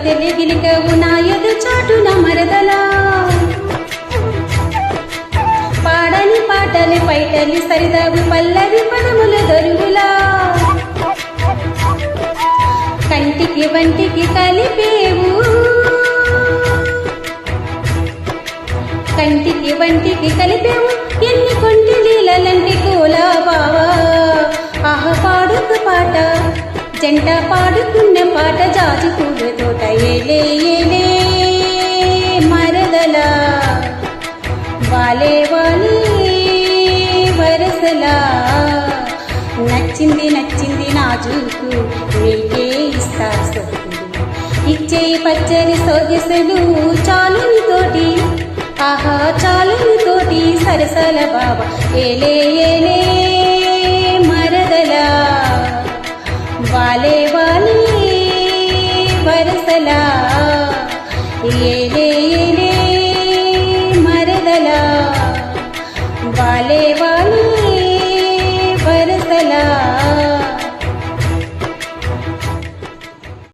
తెలిగిలికవు నా ఎదు చాటున మరదలా పాడని పాటలు పైటలు సరిదాగు పల్లవి పదములు దొరువులా కంటికి వంటికి కలిపేవు కంటికి వంటికి కలిపేవు ఎన్ని కొంటి లీలలంటి కోలా బావా ఆహ పాడుకు పాట జంట పాడుకున్న పాట జాజి పూల తోట ఏలే ఏలే మరదలా వాలే వాలే వరసలా నచ్చింది నచ్చింది నాజుకు నీకే ఇస్తా సొత్తులు ఇచ్చే పచ్చని సొగసులు చాలుని తోటి ఆహా చాలుని తోటి సరసల బాబా ఏలే ఏలే మరదలా వాలే వాలే వరసలా ఏలే ఏలే మరదలా వాలే